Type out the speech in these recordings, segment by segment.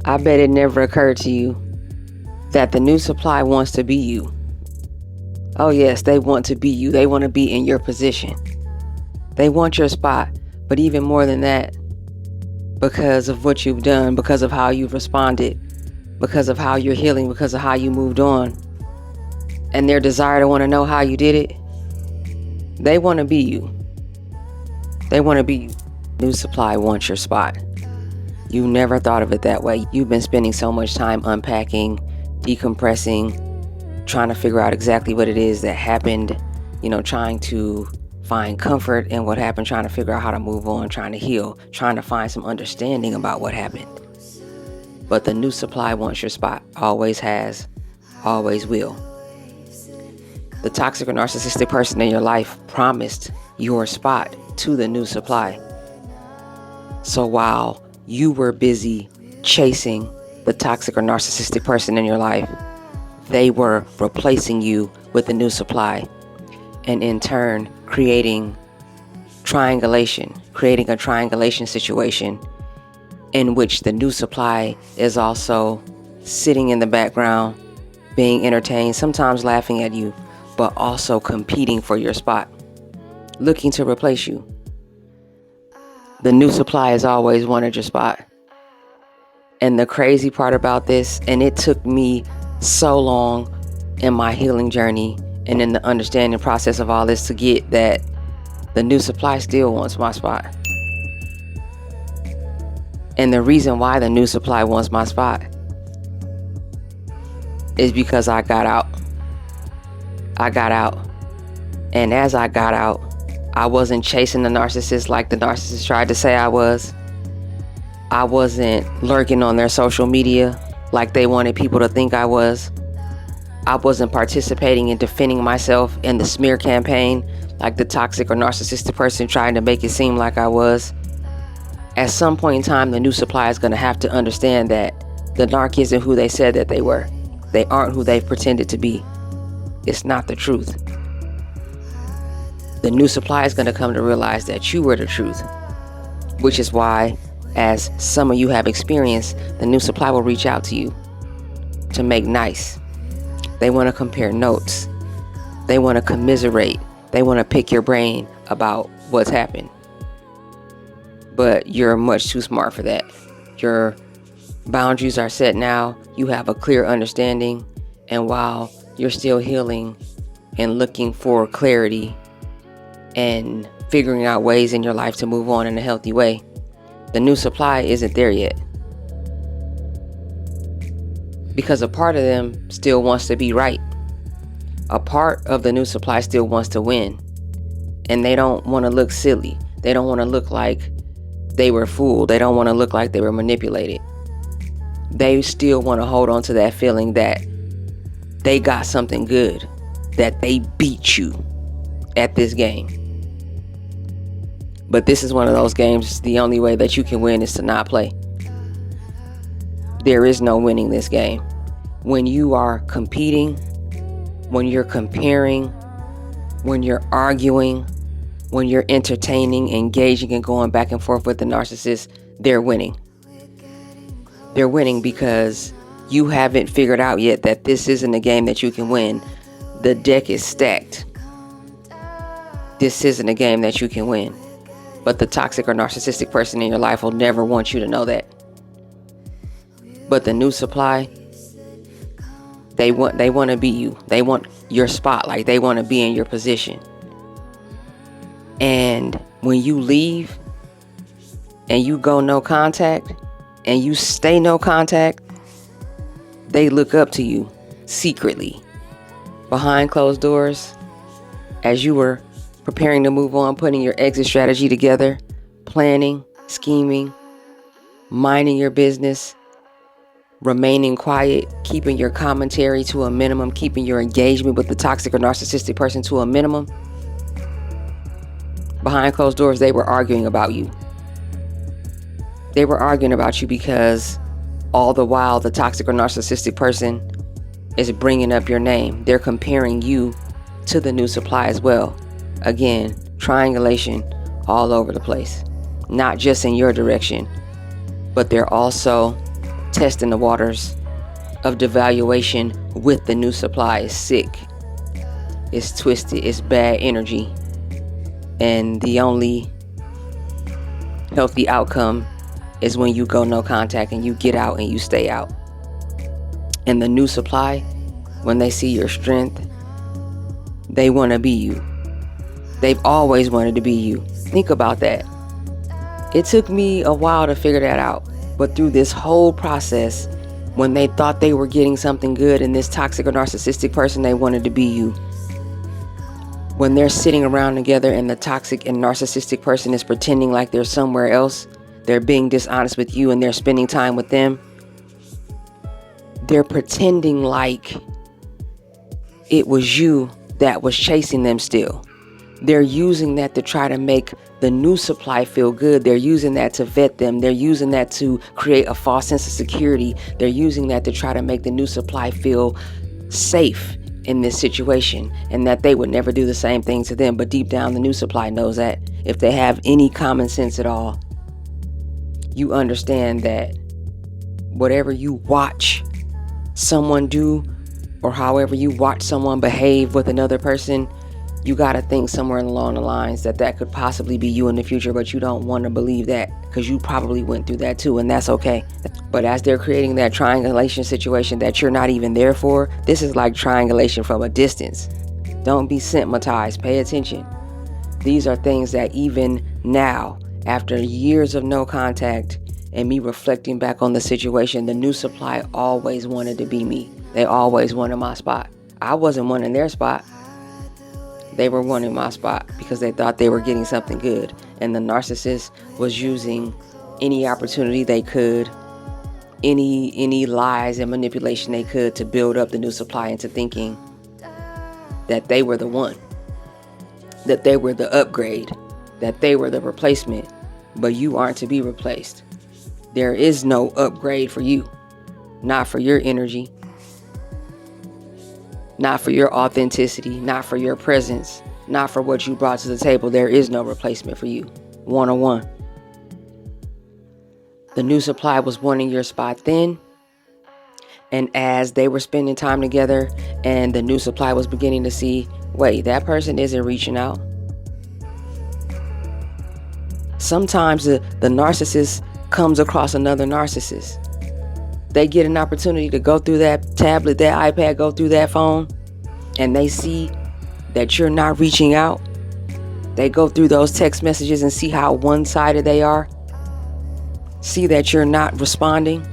I bet it never occurred to you that the new supply wants to be you. Oh yes, they want to be you. They want to be in your position. They want your spot. But even more than that, because of what you've done, because of how you've responded, because of how you're healing, because of how you moved on, and their desire to want to know how you did it, they want to be you. They want to be you. New supply wants your spot. You never thought of it that way. You've been spending so much time unpacking, decompressing, trying to figure out exactly what it is that happened, trying to find comfort in what happened, trying to figure out how to move on, trying to heal, trying to find some understanding about what happened. But the new supply wants your spot. Always has, always will. The toxic or narcissistic person in your life promised your spot to the new supply. So while you were busy chasing the toxic or narcissistic person in your life, they were replacing you with the new supply, and in turn creating a triangulation situation in which the new supply is also sitting in the background, being entertained, sometimes laughing at you, but also competing for your spot, looking to replace you. The new supply has always wanted your spot. And the crazy part about this, and it took me so long in my healing journey and in the understanding process of all this to get that the new supply still wants my spot. And the reason why the new supply wants my spot is because I got out. And as I got out, I wasn't chasing the narcissist like the narcissist tried to say I was. I wasn't lurking on their social media like they wanted people to think I was. I wasn't participating in defending myself in the smear campaign like the toxic or narcissistic person trying to make it seem like I was. At some point in time, the new supply is going to have to understand that the narc isn't who they said that they were. They aren't who they've pretended to be. It's not the truth. The new supply is going to come to realize that you were the truth, which is why, as some of you have experienced, the new supply will reach out to you to make nice. They want to compare notes. They want to commiserate. They want to pick your brain about what's happened. But you're much too smart for that. Your boundaries are set now. You have a clear understanding. And while you're still healing and looking for clarity and figuring out ways in your life to move on in a healthy way, the new supply isn't there yet. Because a part of them still wants to be right. A part of the new supply still wants to win. And they don't want to look silly. They don't want to look like they were fooled. They don't want to look like they were manipulated. They still want to hold on to that feeling that they got something good, that they beat you at this game. But this is one of those games, the only way that you can win is to not play. There is no winning this game. When you are competing, when you're comparing, when you're arguing, when you're entertaining, engaging, and going back and forth with the narcissist, they're winning. They're winning because you haven't figured out yet that this isn't a game that you can win. The deck is stacked. This isn't a game that you can win. But the toxic or narcissistic person in your life will never want you to know that. But the new supply, they want to be you. They want your spot. Like they want to be in your position. And when you leave and you go no contact and you stay no contact, they look up to you secretly behind closed doors as you were preparing to move on, putting your exit strategy together, planning, scheming, minding your business, remaining quiet, keeping your commentary to a minimum, keeping your engagement with the toxic or narcissistic person to a minimum. Behind closed doors, they were arguing about you. They were arguing about you because all the while the toxic or narcissistic person is bringing up your name. They're comparing you to the new supply as well. Again, triangulation all over the place. Not just in your direction, but they're also testing the waters of devaluation with the new supply is sick. It's twisted. It's bad energy. And the only healthy outcome is when you go no contact and you get out and you stay out. And the new supply, when they see your strength, they want to be you. They've always wanted to be you. Think about that. It took me a while to figure that out. But through this whole process, when they thought they were getting something good in this toxic or narcissistic person, they wanted to be you. When they're sitting around together and the toxic and narcissistic person is pretending like they're somewhere else, they're being dishonest with you and they're spending time with them, they're pretending like it was you that was chasing them still. They're using that to try to make the new supply feel good. They're using that to vet them. They're using that to create a false sense of security. They're using that to try to make the new supply feel safe in this situation, and that they would never do the same thing to them. But deep down, the new supply knows that if they have any common sense at all, you understand that whatever you watch someone do, or however you watch someone behave with another person, you got to think somewhere along the lines that could possibly be you in the future, but you don't want to believe that because you probably went through that too, and that's okay. But as they're creating that triangulation situation that you're not even there for, this is like triangulation from a distance. Don't be SIMPMATIZED. Pay attention. These are things that even now, after years of no contact and me reflecting back on the situation, the new supply always wanted to be me. They always wanted my spot. I wasn't wanting their spot. They were wanting my spot because they thought they were getting something good. And the narcissist was using any opportunity they could, any lies and manipulation they could to build up the new supply into thinking that they were the one, that they were the upgrade, that they were the replacement. But you aren't to be replaced. There is no upgrade for you, not for your energy, not for your authenticity, not for your presence, not for what you brought to the table. There is no replacement for you. One-on-one. The new supply was wanting your spot then. And as they were spending time together and the new supply was beginning to see, wait, that person isn't reaching out. Sometimes the narcissist comes across another narcissist. They get an opportunity to go through that tablet, that iPad, go through that phone, and they see that you're not reaching out. They go through those text messages and see how one-sided they are. See that you're not responding.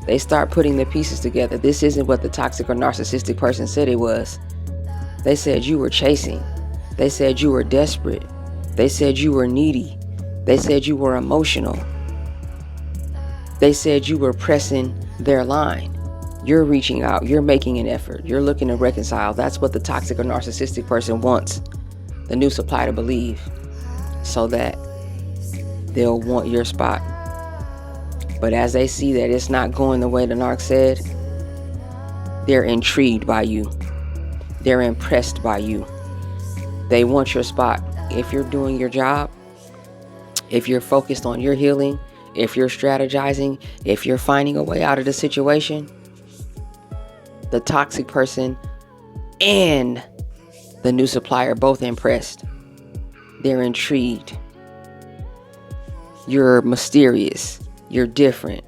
They start putting the pieces together. This isn't what the toxic or narcissistic person said it was. They said you were chasing. They said you were desperate. They said you were needy. They said you were emotional. They said you were pressing their line. You're reaching out. You're making an effort. You're looking to reconcile. That's what the toxic or narcissistic person wants the new supply to believe, so that they'll want your spot. But as they see that it's not going the way the narc said, they're intrigued by you. They're impressed by you. They want your spot. If you're doing your job, if you're focused on your healing, if you're strategizing, if you're finding a way out of the situation, the toxic person and the new supplier both impressed. They're intrigued. You're mysterious. You're different.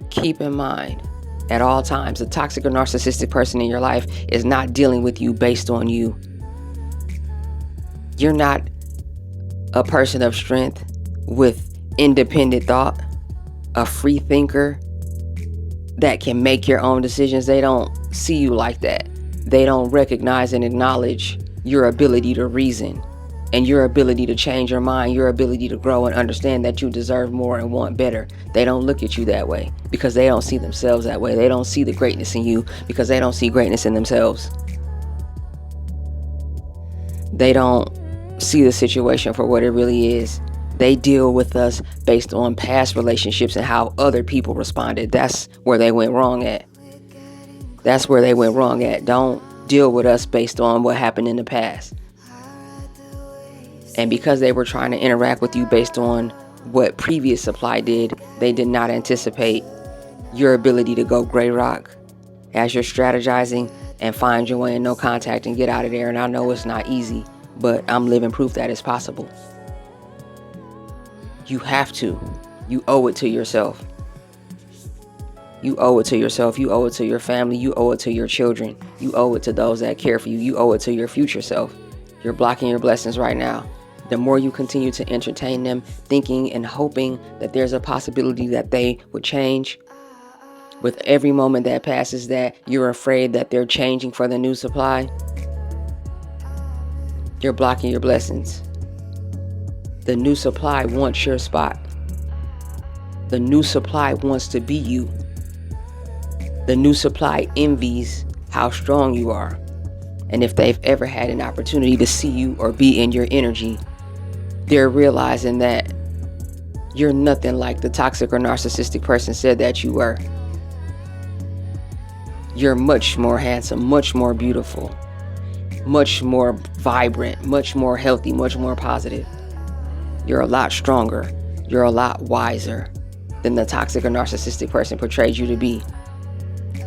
Keep in mind, at all times, the toxic or narcissistic person in your life is not dealing with you based on you. You're not a person of strength with independent thought, a free thinker that can make your own decisions. They don't see you like that. They don't recognize and acknowledge your ability to reason and your ability to change your mind, your ability to grow and understand that you deserve more and want better. They don't look at you that way because they don't see themselves that way. They don't see the greatness in you because they don't see greatness in themselves. They don't see the situation for what it really is. They deal with us based on past relationships and how other people responded. That's where they went wrong at. That's where they went wrong at. Don't deal with us based on what happened in the past. And because they were trying to interact with you based on what previous supply did, they did not anticipate your ability to go gray rock as you're strategizing and find your way in no contact and get out of there. And I know it's not easy, but I'm living proof that it's possible. You have to. You owe it to yourself. You owe it to yourself. You owe it to your family. You owe it to your children. You owe it to those that care for you. You owe it to your future self. You're blocking your blessings right now. The more you continue to entertain them, thinking and hoping that there's a possibility that they would change, with every moment that passes that you're afraid that they're changing for the new supply, you're blocking your blessings. The new supply wants your spot. The new supply wants to be you. The new supply envies how strong you are. And if they've ever had an opportunity to see you or be in your energy, they're realizing that you're nothing like the toxic or narcissistic person said that you were. You're much more handsome, much more beautiful, much more vibrant, much more healthy, much more positive. You're a lot stronger. You're a lot wiser than the toxic or narcissistic person portrayed you to be.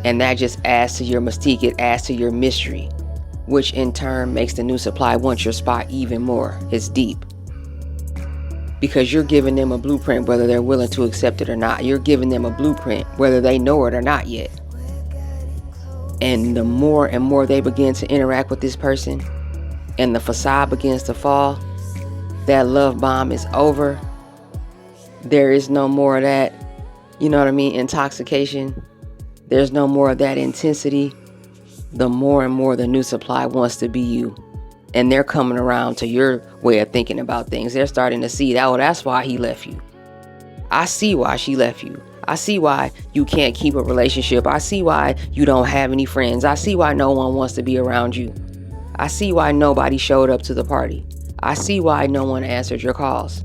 And that just adds to your mystique. It adds to your mystery, which in turn makes the new supply want your spot even more. It's deep. Because you're giving them a blueprint whether they're willing to accept it or not. You're giving them a blueprint whether they know it or not yet. And the more and more they begin to interact with this person and the facade begins to fall, that love bomb is over. There is no more of that, you know what I mean, intoxication. There's no more of that intensity. The more and more the new supply wants to be you. And they're coming around to your way of thinking about things. They're starting to see that, oh, that's why he left you. I see why she left you. I see why you can't keep a relationship. I see why you don't have any friends. I see why no one wants to be around you. I see why nobody showed up to the party. I see why no one answered your calls.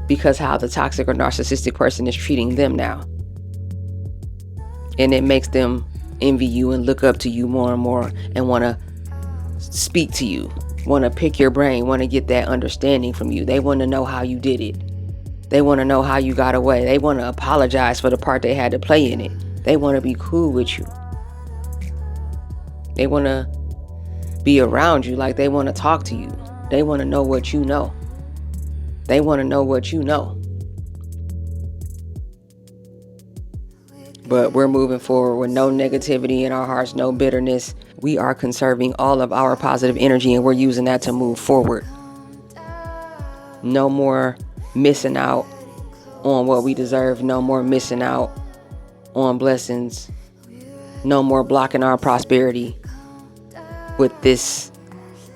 Because how the toxic or narcissistic person is treating them now. And it makes them envy you and look up to you more and more and want to speak to you, want to pick your brain, want to get that understanding from you. They want to know how you did it. They want to know how you got away. They want to apologize for the part they had to play in it. They want to be cool with you. They want to be around you, like they want to talk to you. They want to know what you know. They want to know what you know. But we're moving forward with no negativity in our hearts, no bitterness. We are conserving all of our positive energy and we're using that to move forward. No more missing out on what we deserve. No more missing out on blessings. No more blocking our prosperity with this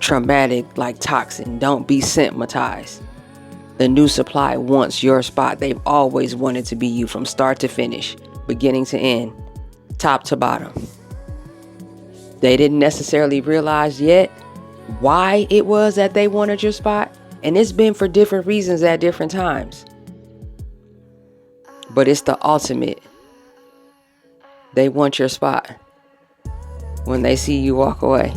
traumatic like toxin. Don't be SIMPMATIZED. The new supply wants your spot. They've always wanted to be you from start to finish. Beginning to end, top to bottom. They didn't necessarily realize yet why it was that they wanted your spot, and it's been for different reasons at different times. But it's the ultimate. They want your spot when they see you walk away.